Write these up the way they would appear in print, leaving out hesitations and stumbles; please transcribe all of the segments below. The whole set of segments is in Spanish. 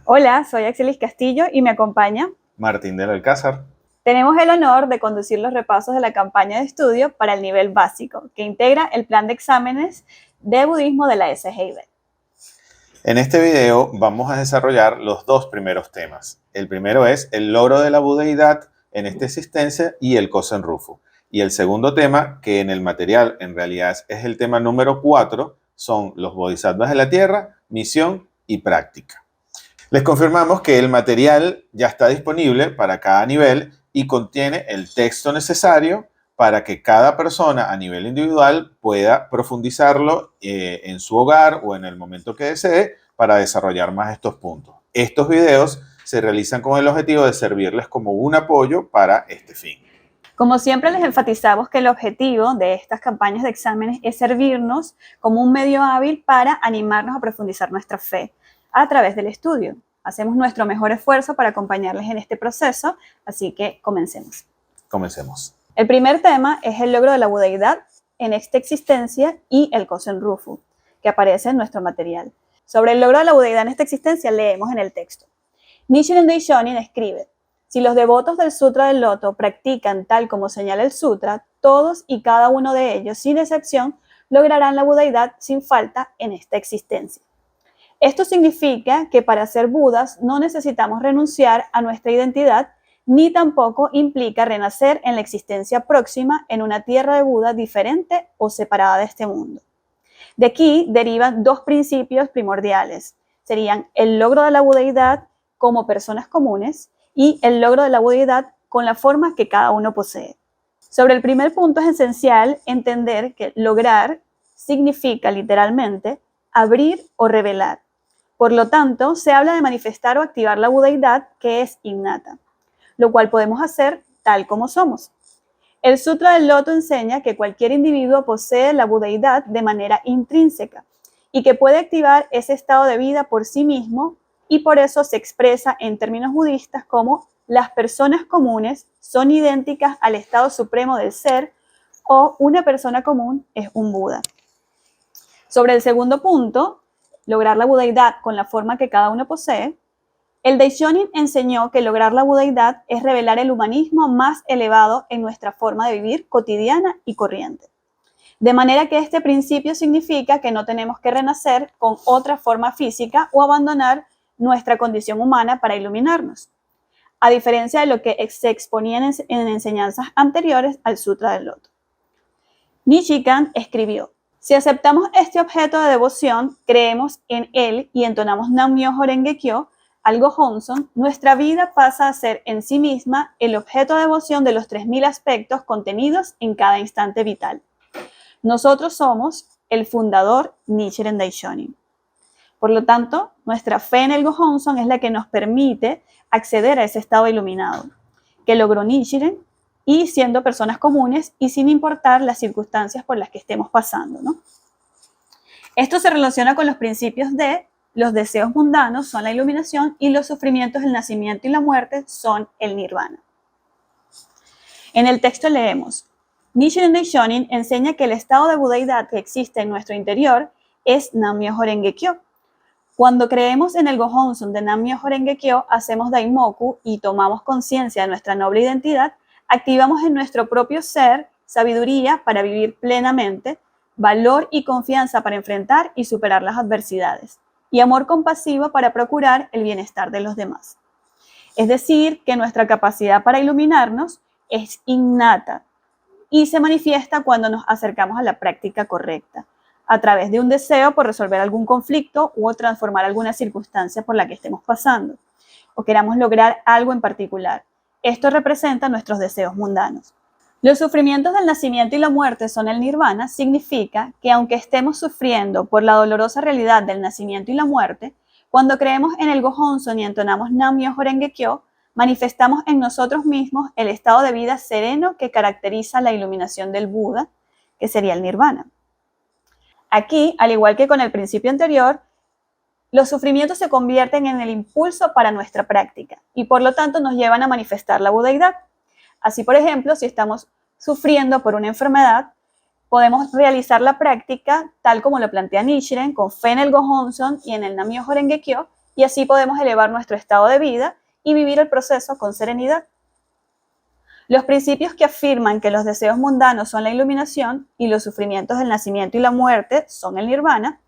Hola, soy Axelis Castillo y me acompaña. Martín del Alcázar. Tenemos el honor de conducir los repasos de la campaña de estudio para el nivel básico, que integra el plan de exámenes de budismo de la SGIB. En este video vamos a desarrollar los dos primeros temas. El primero es el logro de la budeidad en esta existencia y el Kosen Rufu. Y el segundo tema, que en el material en realidad es el tema número 4, son los bodhisattvas de la tierra, misión y práctica. Les confirmamos que el material ya está disponible para cada nivel y contiene el texto necesario para que cada persona a nivel individual pueda profundizarlo en su hogar o en el momento que desee para desarrollar más estos puntos. Estos videos se realizan con el objetivo de servirles como un apoyo para este fin. Como siempre les enfatizamos que el objetivo de estas campañas de exámenes es servirnos como un medio hábil para animarnos a profundizar nuestra fe a través del estudio. Hacemos nuestro mejor esfuerzo para acompañarles en este proceso, así que comencemos. Comencemos. El primer tema es el logro de la budeidad en esta existencia y el Kosen Rufu, que aparece en nuestro material. Sobre el logro de la budeidad en esta existencia leemos en el texto. Nichiren Daishonin escribe: si los devotos del Sutra del Loto practican tal como señala el Sutra, todos y cada uno de ellos, sin excepción, lograrán la budeidad sin falta en esta existencia. Esto significa que para ser Budas no necesitamos renunciar a nuestra identidad, ni tampoco implica renacer en la existencia próxima en una tierra de Buda diferente o separada de este mundo. De aquí derivan dos principios primordiales. Serían el logro de la budeidad como personas comunes y el logro de la budeidad con la forma que cada uno posee. Sobre el primer punto es esencial entender que lograr significa literalmente abrir o revelar. Por lo tanto, se habla de manifestar o activar la budeidad que es innata, lo cual podemos hacer tal como somos. El Sutra del Loto enseña que cualquier individuo posee la budeidad de manera intrínseca y que puede activar ese estado de vida por sí mismo, y por eso se expresa en términos budistas como las personas comunes son idénticas al estado supremo del ser o una persona común es un Buda. Sobre el segundo punto, lograr la budeidad con la forma que cada uno posee, el Daishonin enseñó que lograr la budeidad es revelar el humanismo más elevado en nuestra forma de vivir cotidiana y corriente. De manera que este principio significa que no tenemos que renacer con otra forma física o abandonar nuestra condición humana para iluminarnos, a diferencia de lo que se exponía en enseñanzas anteriores al Sutra del Loto. Nichikan escribió: si aceptamos este objeto de devoción, creemos en él y entonamos Nam-myoho Renge-kyo, algo Honson, nuestra vida pasa a ser en sí misma el objeto de devoción de los 3000 aspectos contenidos en cada instante vital. Nosotros somos el fundador Nichiren Daishonin. Por lo tanto, nuestra fe en el Gohonson es la que nos permite acceder a ese estado iluminado que logró Nichiren, y siendo personas comunes y sin importar las circunstancias por las que estemos pasando, ¿no? Esto se relaciona con los principios de los deseos mundanos son la iluminación y los sufrimientos del nacimiento y la muerte son el nirvana. En el texto leemos: Nichiren Daishonin enseña que el estado de budeidad que existe en nuestro interior es Nam-myoho Renge-kyo. Cuando creemos en el Gohonson de Nam-myoho Renge-kyo, hacemos Daimoku y tomamos conciencia de nuestra noble identidad, activamos en nuestro propio ser sabiduría para vivir plenamente, valor y confianza para enfrentar y superar las adversidades, y amor compasivo para procurar el bienestar de los demás. Es decir, que nuestra capacidad para iluminarnos es innata y se manifiesta cuando nos acercamos a la práctica correcta, a través de un deseo por resolver algún conflicto o transformar alguna circunstancia por la que estemos pasando, o queramos lograr algo en particular. Esto representa nuestros deseos mundanos. Los sufrimientos del nacimiento y la muerte son el nirvana, significa que aunque estemos sufriendo por la dolorosa realidad del nacimiento y la muerte, cuando creemos en el Gohonson y entonamos Nam-myoho Renge-kyo, manifestamos en nosotros mismos el estado de vida sereno que caracteriza la iluminación del Buda, que sería el nirvana. Aquí, al igual que con el principio anterior, los sufrimientos se convierten en el impulso para nuestra práctica y por lo tanto nos llevan a manifestar la budeidad. Así, por ejemplo, si estamos sufriendo por una enfermedad, podemos realizar la práctica tal como lo plantea Nichiren, con fe en el Gohonson y en el Nam-myoho Renge-kyo, y así podemos elevar nuestro estado de vida y vivir el proceso con serenidad. Los principios que afirman que los deseos mundanos son la iluminación y los sufrimientos del nacimiento y la muerte son el nirvana,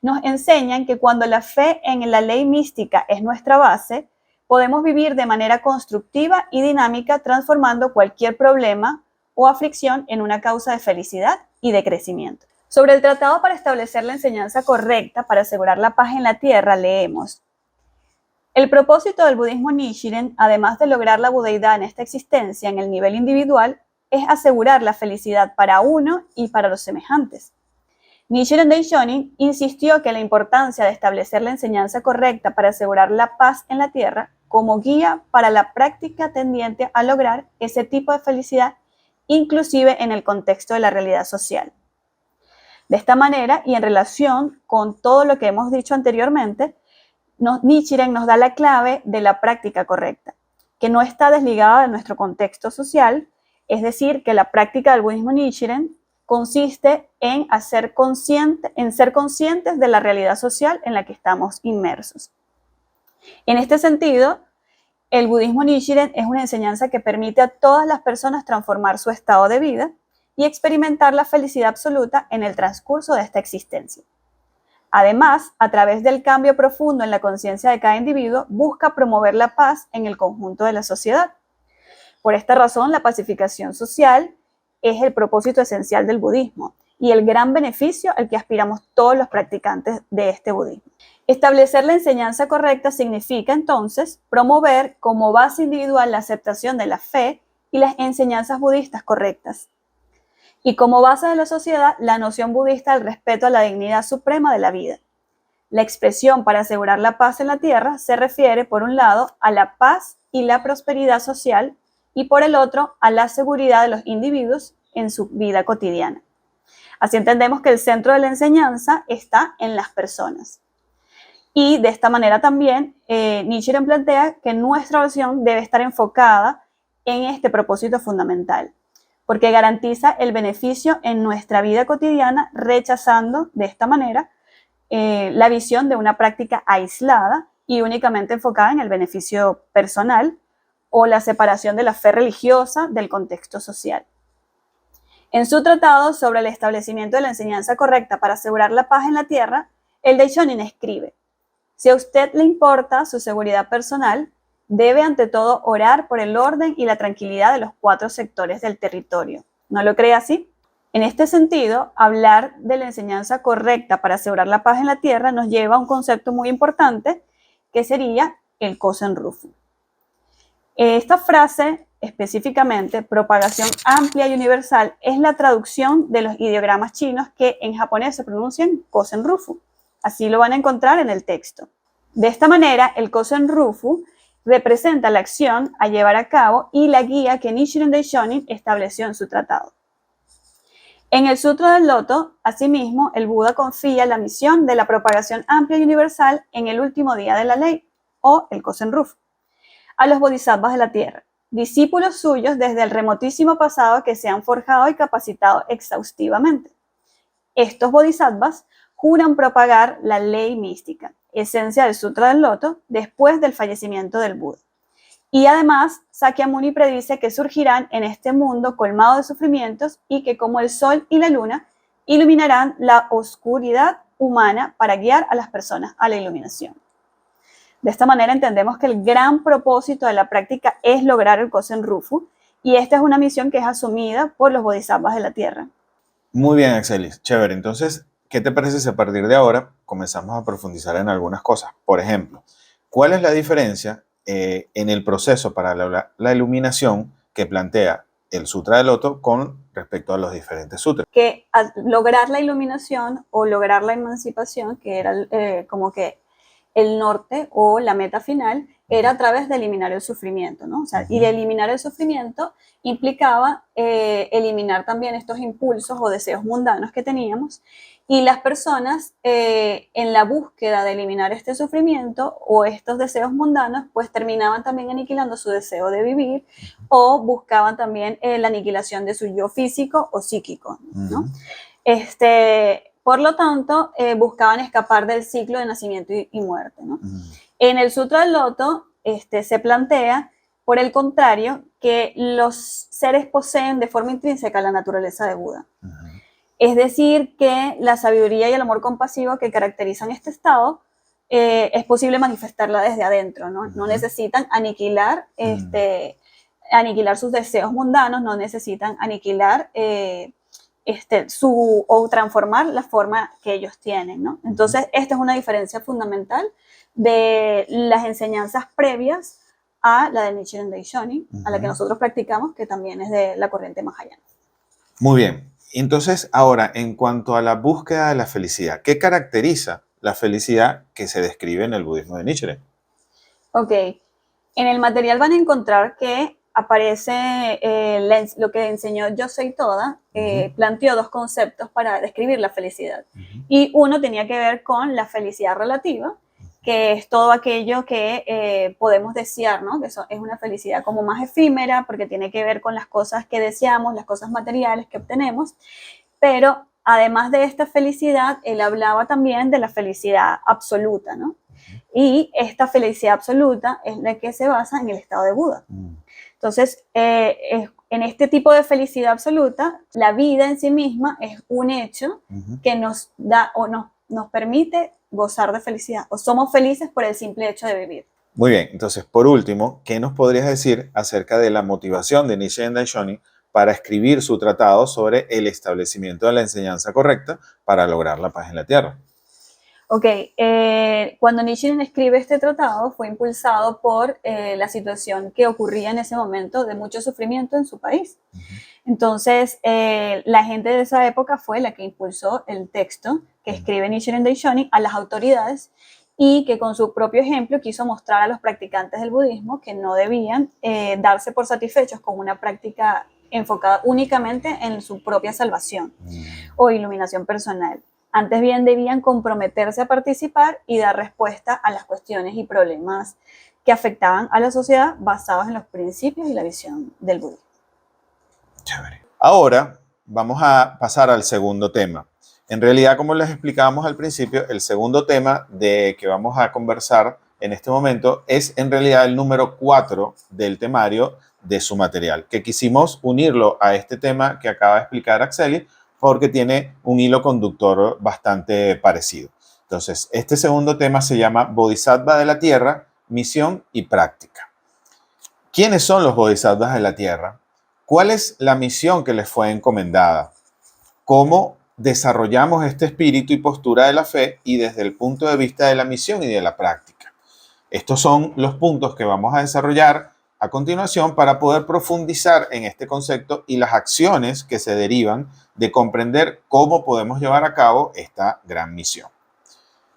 nos enseñan que cuando la fe en la ley mística es nuestra base, podemos vivir de manera constructiva y dinámica, transformando cualquier problema o aflicción en una causa de felicidad y de crecimiento. Sobre el tratado para establecer la enseñanza correcta para asegurar la paz en la tierra, leemos: el propósito del budismo Nichiren, además de lograr la budeidad en esta existencia en el nivel individual, es asegurar la felicidad para uno y para los semejantes. Nichiren Daishonin insistió que la importancia de establecer la enseñanza correcta para asegurar la paz en la tierra como guía para la práctica tendiente a lograr ese tipo de felicidad, inclusive en el contexto de la realidad social. De esta manera, y en relación con todo lo que hemos dicho anteriormente, Nichiren nos da la clave de la práctica correcta, que no está desligada de nuestro contexto social, es decir, que la práctica del budismo Nichiren consiste en ser conscientes de la realidad social en la que estamos inmersos. En este sentido, el budismo Nichiren es una enseñanza que permite a todas las personas transformar su estado de vida y experimentar la felicidad absoluta en el transcurso de esta existencia. Además, a través del cambio profundo en la conciencia de cada individuo, busca promover la paz en el conjunto de la sociedad. Por esta razón, la pacificación social es el propósito esencial del budismo y el gran beneficio al que aspiramos todos los practicantes de este budismo. Establecer la enseñanza correcta significa entonces promover como base individual la aceptación de la fe y las enseñanzas budistas correctas, y como base de la sociedad la noción budista del respeto a la dignidad suprema de la vida. La expresión para asegurar la paz en la tierra se refiere, por un lado, a la paz y la prosperidad social y, por el otro, a la seguridad de los individuos en su vida cotidiana. Así entendemos que el centro de la enseñanza está en las personas. Y de esta manera también Nichiren plantea que nuestra oración debe estar enfocada en este propósito fundamental, porque garantiza el beneficio en nuestra vida cotidiana, rechazando de esta manera la visión de una práctica aislada y únicamente enfocada en el beneficio personal o la separación de la fe religiosa del contexto social. En su tratado sobre el establecimiento de la enseñanza correcta para asegurar la paz en la tierra, el Daishonin escribe: si a usted le importa su seguridad personal, debe ante todo orar por el orden y la tranquilidad de los 4 sectores del territorio. ¿No lo cree así? En este sentido, hablar de la enseñanza correcta para asegurar la paz en la tierra nos lleva a un concepto muy importante, que sería el Kosen Rufu. Esta frase, específicamente, propagación amplia y universal, es la traducción de los ideogramas chinos que en japonés se pronuncian Kosen Rufu. Así lo van a encontrar en el texto. De esta manera, el Kosen Rufu representa la acción a llevar a cabo y la guía que Nichiren Daishonin estableció en su tratado. En el Sutra del Loto, asimismo, el Buda confía la misión de la propagación amplia y universal en el último día de la ley, o el Kosen Rufu, a los bodhisattvas de la tierra, discípulos suyos desde el remotísimo pasado que se han forjado y capacitado exhaustivamente. Estos bodhisattvas juran propagar la ley mística, esencia del Sutra del Loto, después del fallecimiento del Buda. Y además, Sakyamuni predice que surgirán en este mundo colmado de sufrimientos y que, como el sol y la luna, iluminarán la oscuridad humana para guiar a las personas a la iluminación. De esta manera entendemos que el gran propósito de la práctica es lograr el Kosen Rufu, y esta es una misión que es asumida por los bodhisattvas de la tierra. Muy bien, Axelis. Chévere. Entonces, ¿qué te parece si a partir de ahora comenzamos a profundizar en algunas cosas? Por ejemplo, ¿cuál es la diferencia en el proceso para la iluminación que plantea el Sutra del Loto con respecto a los diferentes sutras? Que al lograr la iluminación o lograr la emancipación, que era como que el norte o la meta final, era a través de eliminar el sufrimiento, ¿no? O sea, y de eliminar el sufrimiento implicaba eliminar también estos impulsos o deseos mundanos que teníamos, y las personas en la búsqueda de eliminar este sufrimiento o estos deseos mundanos, pues terminaban también aniquilando su deseo de vivir o buscaban también la aniquilación de su yo físico o psíquico, ¿no? Por lo tanto, buscaban escapar del ciclo de nacimiento y muerte, ¿no? En el Sutra del Loto se plantea, por el contrario, que los seres poseen de forma intrínseca la naturaleza de Buda. Es decir, que la sabiduría y el amor compasivo que caracterizan este estado es posible manifestarla desde adentro, ¿no? No necesitan aniquilar, aniquilar sus deseos mundanos, no necesitan aniquilar o transformar la forma que ellos tienen, ¿no? Entonces, esta es una diferencia fundamental de las enseñanzas previas a la de Nichiren Daishonin, a la que nosotros practicamos, que también es de la corriente Mahayana. Muy bien. Entonces, ahora, en cuanto a la búsqueda de la felicidad, ¿qué caracteriza la felicidad que se describe en el budismo de Nichiren? Ok. En el material van a encontrar que aparece lo que enseñó Yo Soy Toda, planteó dos conceptos para describir la felicidad. Y uno tenía que ver con la felicidad relativa, que es todo aquello que podemos desear, ¿no? Que eso es una felicidad como más efímera, porque tiene que ver con las cosas que deseamos, las cosas materiales que obtenemos. Pero además de esta felicidad, él hablaba también de la felicidad absoluta, ¿no? Y esta felicidad absoluta es la que se basa en el estado de Buda. Entonces, en este tipo de felicidad absoluta, la vida en sí misma es un hecho que nos da o nos permite gozar de felicidad, o somos felices por el simple hecho de vivir. Muy bien, entonces, por último, ¿qué nos podrías decir acerca de la motivación de Nichiren Daishonin para escribir su tratado sobre el establecimiento de la enseñanza correcta para lograr la paz en la Tierra? Ok, cuando Nichiren escribe este tratado fue impulsado por la situación que ocurría en ese momento de mucho sufrimiento en su país. Entonces, la gente de esa época fue la que impulsó el texto que escribe Nichiren Daishonin a las autoridades y que con su propio ejemplo quiso mostrar a los practicantes del budismo que no debían darse por satisfechos con una práctica enfocada únicamente en su propia salvación o iluminación personal. Antes bien debían comprometerse a participar y dar respuesta a las cuestiones y problemas que afectaban a la sociedad basados en los principios y la visión del budismo. Chévere. Ahora vamos a pasar al segundo tema. En realidad, como les explicábamos al principio, el segundo tema de que vamos a conversar en este momento es en realidad el número 4 del temario de su material, que quisimos unirlo a este tema que acaba de explicar Axeli, porque tiene un hilo conductor bastante parecido. Entonces, este segundo tema se llama Bodhisattva de la Tierra, misión y práctica. ¿Quiénes son los Bodhisattvas de la Tierra? ¿Cuál es la misión que les fue encomendada? ¿Cómo desarrollamos este espíritu y postura de la fe y desde el punto de vista de la misión y de la práctica? Estos son los puntos que vamos a desarrollar a continuación para poder profundizar en este concepto y las acciones que se derivan de comprender cómo podemos llevar a cabo esta gran misión.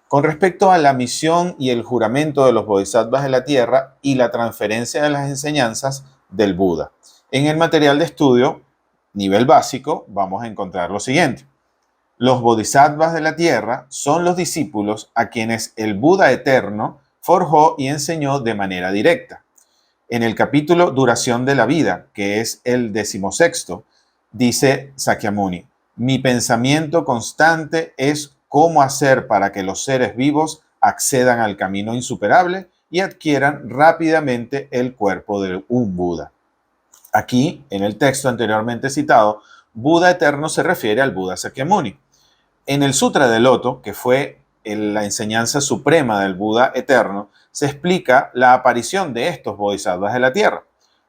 Con respecto a la misión y el juramento de los Bodhisattvas de la Tierra y la transferencia de las enseñanzas del Buda. En el material de estudio, nivel básico, vamos a encontrar lo siguiente. Los Bodhisattvas de la Tierra son los discípulos a quienes el Buda eterno forjó y enseñó de manera directa. En el capítulo Duración de la Vida, que es el 16º, dice Sakyamuni, mi pensamiento constante es cómo hacer para que los seres vivos accedan al camino insuperable y adquieran rápidamente el cuerpo de un Buda. Aquí, en el texto anteriormente citado, Buda eterno se refiere al Buda Sakyamuni. En el Sutra del Loto, que fue la enseñanza suprema del Buda eterno, se explica la aparición de estos bodhisattvas de la Tierra,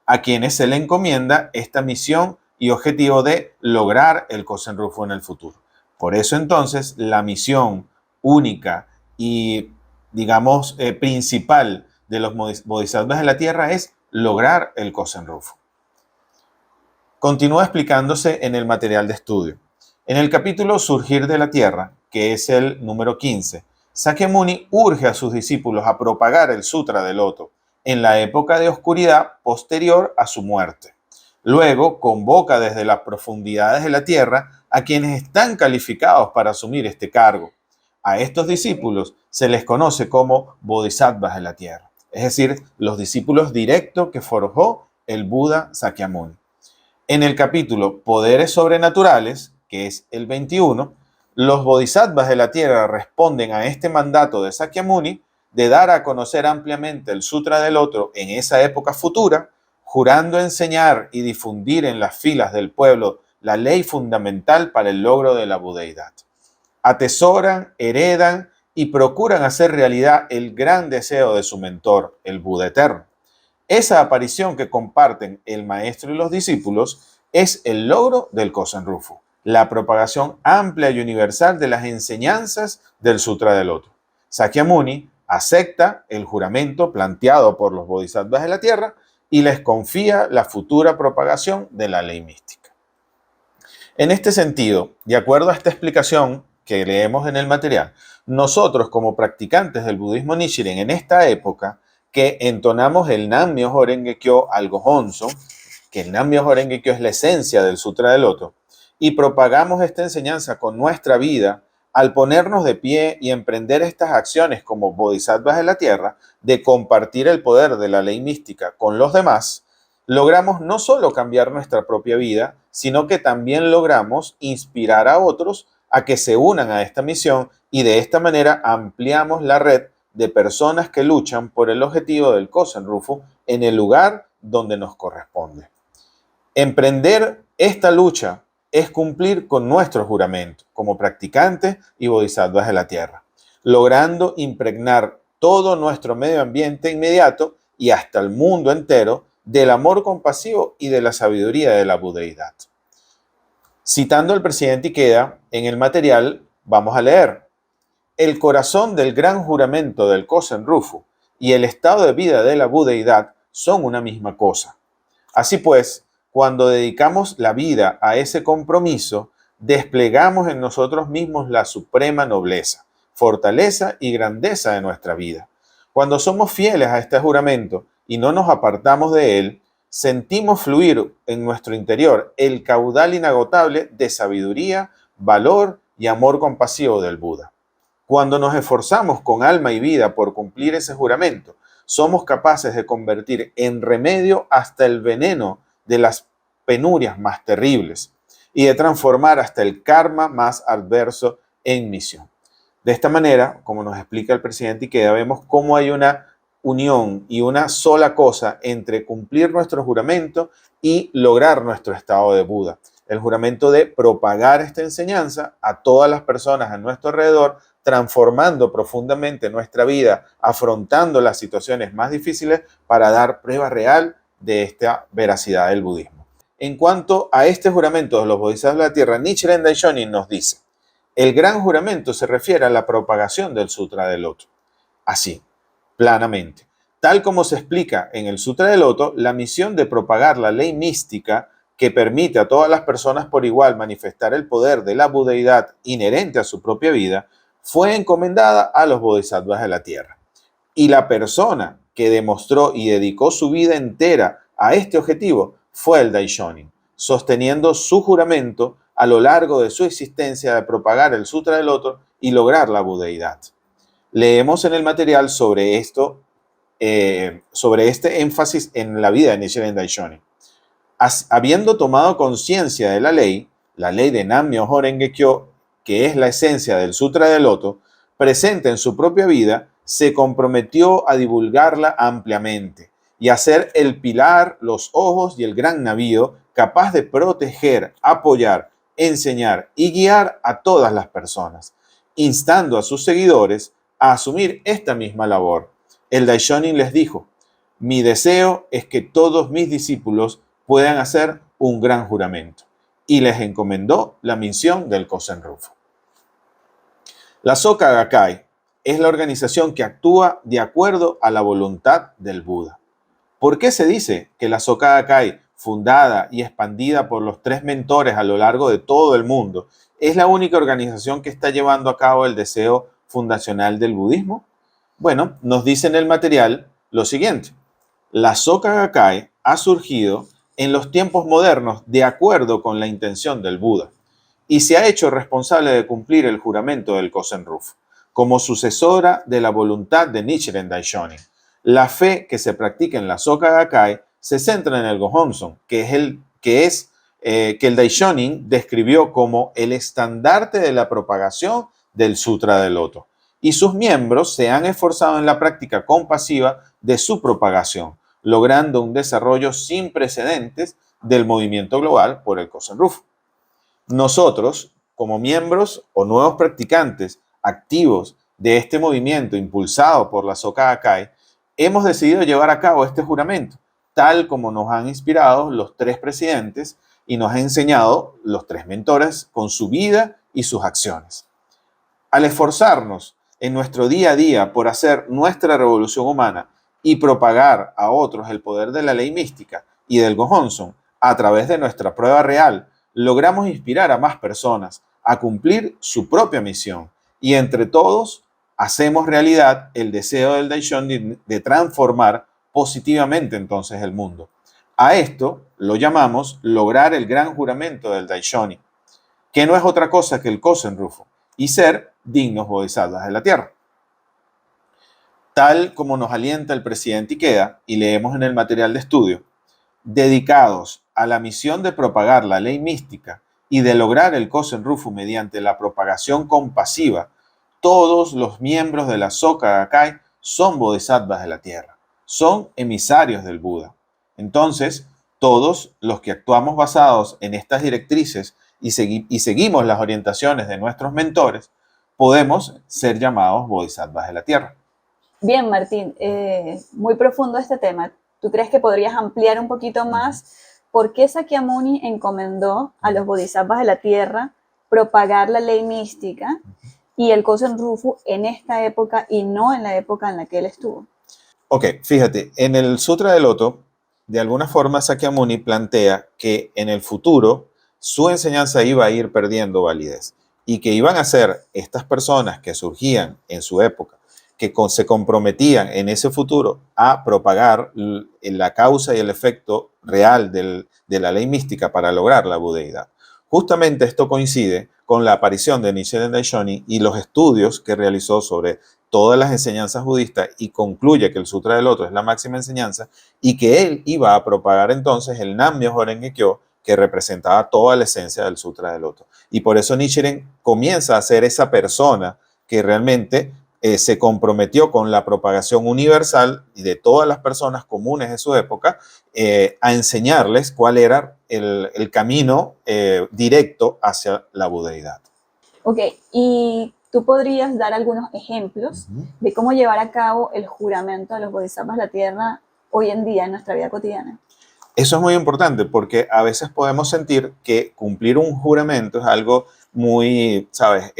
a quienes se le encomienda esta misión y objetivo de lograr el Kosen Rufu en el futuro. Por eso entonces la misión única y, digamos, principal de los bodhisattvas de la Tierra es lograr el Kosen Rufu. Continúa explicándose en el material de estudio. En el capítulo Surgir de la Tierra, que es el número 15, Sakyamuni urge a sus discípulos a propagar el Sutra del Loto en la época de oscuridad posterior a su muerte. Luego convoca desde las profundidades de la Tierra a quienes están calificados para asumir este cargo. A estos discípulos se les conoce como Bodhisattvas de la Tierra, es decir, los discípulos directos que forjó el Buda Sakyamuni. En el capítulo Poderes Sobrenaturales, que es el 21, los bodhisattvas de la Tierra responden a este mandato de Sakyamuni de dar a conocer ampliamente el Sutra del Loto en esa época futura, jurando enseñar y difundir en las filas del pueblo la ley fundamental para el logro de la budeidad. Atesoran, heredan y procuran hacer realidad el gran deseo de su mentor, el Buda eterno. Esa aparición que comparten el maestro y los discípulos es el logro del Kosen Rufu, la propagación amplia y universal de las enseñanzas del Sutra del Loto. Sakyamuni acepta el juramento planteado por los bodhisattvas de la tierra y les confía la futura propagación de la ley mística. En este sentido, de acuerdo a esta explicación que leemos en el material, nosotros como practicantes del budismo Nichiren en esta época, que entonamos el Nam-myoho Renge Kyo al Gohonzon, que el Nam-myoho Renge Kyo es la esencia del Sutra del Loto, y propagamos esta enseñanza con nuestra vida, al ponernos de pie y emprender estas acciones como bodhisattvas de la tierra, de compartir el poder de la ley mística con los demás, logramos no solo cambiar nuestra propia vida, sino que también logramos inspirar a otros a que se unan a esta misión y de esta manera ampliamos la red de personas que luchan por el objetivo del Kosen Rufu en el lugar donde nos corresponde. Emprender esta lucha es cumplir con nuestro juramento como practicantes y bodhisattvas de la tierra, logrando impregnar todo nuestro medio ambiente inmediato y hasta el mundo entero del amor compasivo y de la sabiduría de la budeidad. Citando al presidente Ikeda, en el material vamos a leer: el corazón del gran juramento del Kosen Rufu y el estado de vida de la budeidad son una misma cosa. Así pues, cuando dedicamos la vida a ese compromiso, desplegamos en nosotros mismos la suprema nobleza, fortaleza y grandeza de nuestra vida. Cuando somos fieles a este juramento y no nos apartamos de él, sentimos fluir en nuestro interior el caudal inagotable de sabiduría, valor y amor compasivo del Buda. Cuando nos esforzamos con alma y vida por cumplir ese juramento, somos capaces de convertir en remedio hasta el veneno de las penurias más terribles y de transformar hasta el karma más adverso en misión. De esta manera, como nos explica el presidente Ikeda, vemos cómo hay una unión y una sola cosa entre cumplir nuestro juramento y lograr nuestro estado de Buda. El juramento de propagar esta enseñanza a todas las personas a nuestro alrededor, transformando profundamente nuestra vida, afrontando las situaciones más difíciles para dar prueba real de esta veracidad del budismo. En cuanto a este juramento de los bodhisattvas de la tierra, Nichiren Daishonin nos dice: el gran juramento se refiere a la propagación del Sutra del Loto. Así, planamente. Tal como se explica en el Sutra del Loto, la misión de propagar la ley mística que permite a todas las personas por igual manifestar el poder de la budeidad inherente a su propia vida, fue encomendada a los bodhisattvas de la tierra. Y la persona que demostró y dedicó su vida entera a este objetivo fue el Daishonin, sosteniendo su juramento a lo largo de su existencia de propagar el Sutra del Loto y lograr la budeidad. Leemos en el material sobre esto, sobre este énfasis en la vida de Nichiren Daishonin. Habiendo tomado conciencia de la ley de Nam-myoho Renge Kyo, que es la esencia del Sutra del Loto, presente en su propia vida, se comprometió a divulgarla ampliamente y a ser el pilar, los ojos y el gran navío capaz de proteger, apoyar, enseñar y guiar a todas las personas, instando a sus seguidores a asumir esta misma labor. El Daishonin les dijo: mi deseo es que todos mis discípulos puedan hacer un gran juramento, y les encomendó la misión del Kosen Rufu. La Soka Gakkai es la organización que actúa de acuerdo a la voluntad del Buda. ¿Por qué se dice que la Soka Gakkai, fundada y expandida por los 3 mentores a lo largo de todo el mundo, es la única organización que está llevando a cabo el deseo fundacional del budismo? Bueno, nos dice en el material lo siguiente: la Soka Gakkai ha surgido en los tiempos modernos de acuerdo con la intención del Buda y se ha hecho responsable de cumplir el juramento del Kosen Rufu como sucesora de la voluntad de Nichiren Daishonin. La fe que se practica en la Soka Gakkai se centra en el Gohonzon, que el Daishonin describió como el estandarte de la propagación del Sutra del Loto, y sus miembros se han esforzado en la práctica compasiva de su propagación, logrando un desarrollo sin precedentes del movimiento global por el Kosen Rufu. Nosotros, como miembros o nuevos practicantes activos de este movimiento impulsado por la Soka Gakkai, hemos decidido llevar a cabo este juramento, tal como nos han inspirado los 3 presidentes y nos han enseñado los 3 mentores con su vida y sus acciones. Al esforzarnos en nuestro día a día por hacer nuestra revolución humana y propagar a otros el poder de la ley mística y del Gohonzon a través de nuestra prueba real, logramos inspirar a más personas a cumplir su propia misión y entre todos hacemos realidad el deseo del Daishonin de transformar positivamente entonces el mundo. A esto lo llamamos lograr el gran juramento del Daishonin, que no es otra cosa que el Kosen Rufu, y ser dignos bodhisattvas de la tierra. Tal como nos alienta el presidente Ikeda, y leemos en el material de estudio, dedicados a la misión de propagar la ley mística y de lograr el Kosen Rufu mediante la propagación compasiva, todos los miembros de la Soka Gakkai son bodhisattvas de la tierra, son emisarios del Buda. Entonces, todos los que actuamos basados en estas directrices y seguimos las orientaciones de nuestros mentores, podemos ser llamados bodhisattvas de la tierra. Bien, Martín, muy profundo este tema. ¿Tú crees que podrías ampliar un poquito más por qué Sakyamuni encomendó a los bodhisattvas de la tierra propagar la ley mística y el Kosen Rufu en esta época y no en la época en la que él estuvo? Ok, fíjate, en el Sutra del Loto, de alguna forma Sakyamuni plantea que en el futuro su enseñanza iba a ir perdiendo validez y que iban a ser estas personas que surgían en su época, que se comprometían en ese futuro a propagar la causa y el efecto real de la ley mística para lograr la budeidad. Justamente esto coincide con la aparición de Nichiren Daishonin y los estudios que realizó sobre todas las enseñanzas budistas y concluye que el Sutra del Loto es la máxima enseñanza y que él iba a propagar entonces el Nam-myoho Renge Kyo que representaba toda la esencia del Sutra del Loto. Y por eso Nichiren comienza a ser esa persona que realmente se comprometió con la propagación universal y de todas las personas comunes de su época a enseñarles cuál era el camino directo hacia la budeidad. Ok, y tú podrías dar algunos ejemplos de cómo llevar a cabo el juramento de los bodhisattvas de la tierra hoy en día en nuestra vida cotidiana. Eso es muy importante porque a veces podemos sentir que cumplir un juramento es algo muy, ¿sabes?,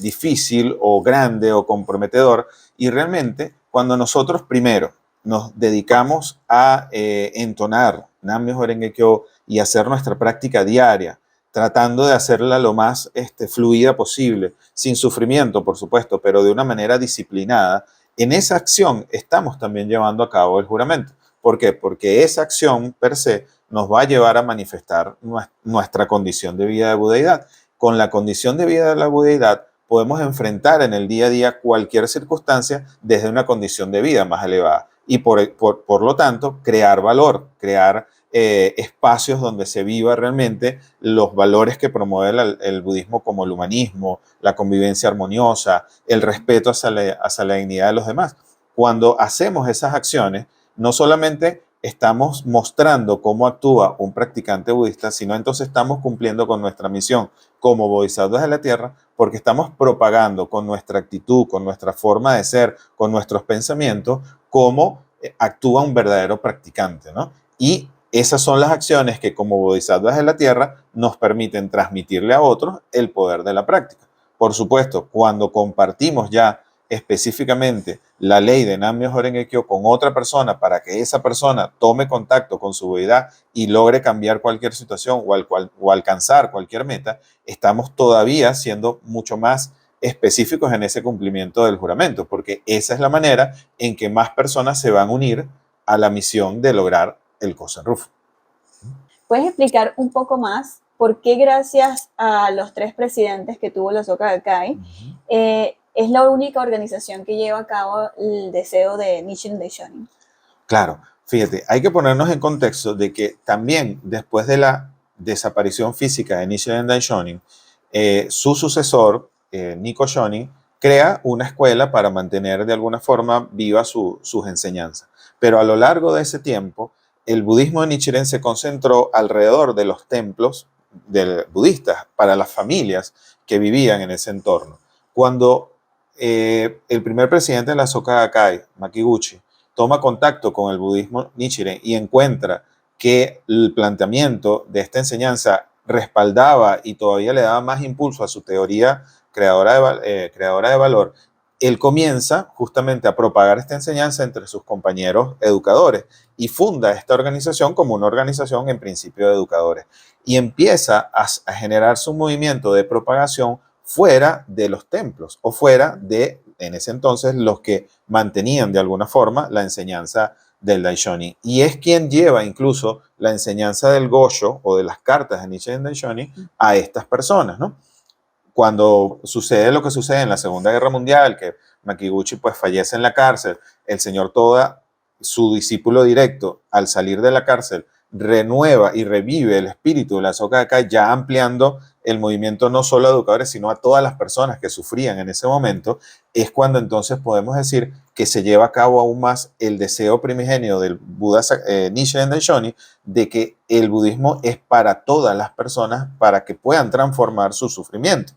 difícil o grande o comprometedor. Y realmente, cuando nosotros primero nos dedicamos a entonar Nam-myoho Renge Kyo y hacer nuestra práctica diaria, tratando de hacerla lo más fluida posible, sin sufrimiento, por supuesto, pero de una manera disciplinada, en esa acción estamos también llevando a cabo el juramento. ¿Por qué? Porque esa acción per se nos va a llevar a manifestar nuestra condición de vida de budeidad. Con la condición de vida de la budeidad podemos enfrentar en el día a día cualquier circunstancia desde una condición de vida más elevada y por lo tanto crear valor, crear espacios donde se viva realmente los valores que promueve el budismo como el humanismo, la convivencia armoniosa, el respeto hacia la dignidad de los demás. Cuando hacemos esas acciones, no solamente estamos mostrando cómo actúa un practicante budista, sino entonces estamos cumpliendo con nuestra misión como bodhisattvas de la tierra, porque estamos propagando con nuestra actitud, con nuestra forma de ser, con nuestros pensamientos, cómo actúa un verdadero practicante, ¿no? Y esas son las acciones que como bodhisattvas de la tierra nos permiten transmitirle a otros el poder de la práctica. Por supuesto, cuando compartimos ya específicamente la ley de Nam-myoho Renge Kyo con otra persona para que esa persona tome contacto con su budeidad y logre cambiar cualquier situación o alcanzar cualquier meta, estamos todavía siendo mucho más específicos en ese cumplimiento del juramento, porque esa es la manera en que más personas se van a unir a la misión de lograr el Kosen Rufu. ¿Puedes explicar un poco más por qué gracias a los 3 presidentes que tuvo la Soka Gakkai, es la única organización que lleva a cabo el deseo de Nichiren Daishonin? Claro, fíjate, hay que ponernos en contexto de que también después de la desaparición física de Nichiren Daishonin, su sucesor, Nikko Shonin, crea una escuela para mantener de alguna forma viva sus enseñanzas. Pero a lo largo de ese tiempo, el budismo de Nichiren se concentró alrededor de los templos budistas para las familias que vivían en ese entorno. Cuando el primer presidente de la Soka Gakkai, Makiguchi, toma contacto con el budismo Nichiren y encuentra que el planteamiento de esta enseñanza respaldaba y todavía le daba más impulso a su teoría creadora de valor, él comienza justamente a propagar esta enseñanza entre sus compañeros educadores y funda esta organización como una organización en principio de educadores y empieza a generar su movimiento de propagación fuera de los templos o fuera de, en ese entonces, los que mantenían de alguna forma la enseñanza del Daishonin. Y es quien lleva incluso la enseñanza del Gosho o de las cartas de Nichiren Daishonin a estas personas, ¿no? Cuando sucede lo que sucede en la Segunda Guerra Mundial, que Makiguchi pues fallece en la cárcel, el señor Toda, su discípulo directo, al salir de la cárcel, renueva y revive el espíritu de la Soka Gakkai, ya ampliando el movimiento no solo a educadores, sino a todas las personas que sufrían en ese momento, es cuando entonces podemos decir que se lleva a cabo aún más el deseo primigenio del Buda Nichiren Daishonin de que el budismo es para todas las personas para que puedan transformar su sufrimiento.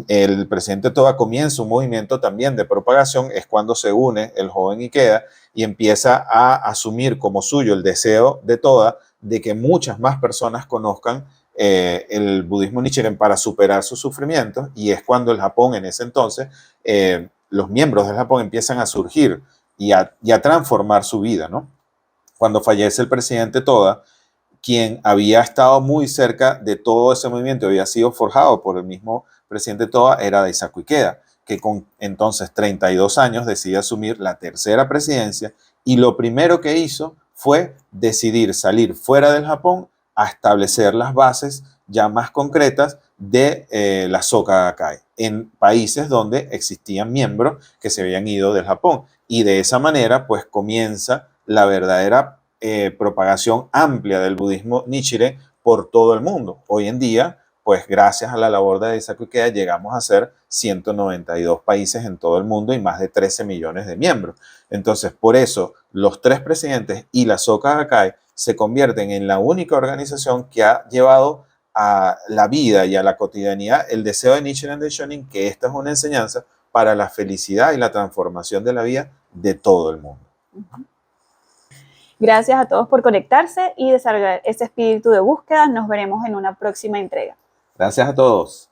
El presidente Toda comienza un movimiento también de propagación, es cuando se une el joven Ikeda y empieza a asumir como suyo el deseo de Toda de que muchas más personas conozcan el budismo Nichiren para superar sus sufrimientos, y es cuando el Japón en ese entonces, los miembros del Japón empiezan a surgir y a transformar su vida, ¿no? Cuando fallece el presidente Toda, quien había estado muy cerca de todo ese movimiento, había sido forjado por el mismo presidente Toda, era Daisaku Ikeda, que con entonces 32 años decide asumir la tercera presidencia y lo primero que hizo fue decidir salir fuera del Japón a establecer las bases ya más concretas de la Soka Gakkai en países donde existían miembros que se habían ido del Japón. Y de esa manera, pues comienza la verdadera propagación amplia del budismo Nichiren por todo el mundo. Hoy en día, pues gracias a la labor de Daisaku Ikeda, llegamos a ser 192 países en todo el mundo y más de 13 millones de miembros. Entonces, por eso, los tres presidentes y la Soka Gakkai se convierten en la única organización que ha llevado a la vida y a la cotidianidad el deseo de Nichiren Daishonin, que esta es una enseñanza para la felicidad y la transformación de la vida de todo el mundo. Gracias a todos por conectarse y desarrollar ese espíritu de búsqueda. Nos veremos en una próxima entrega. Gracias a todos.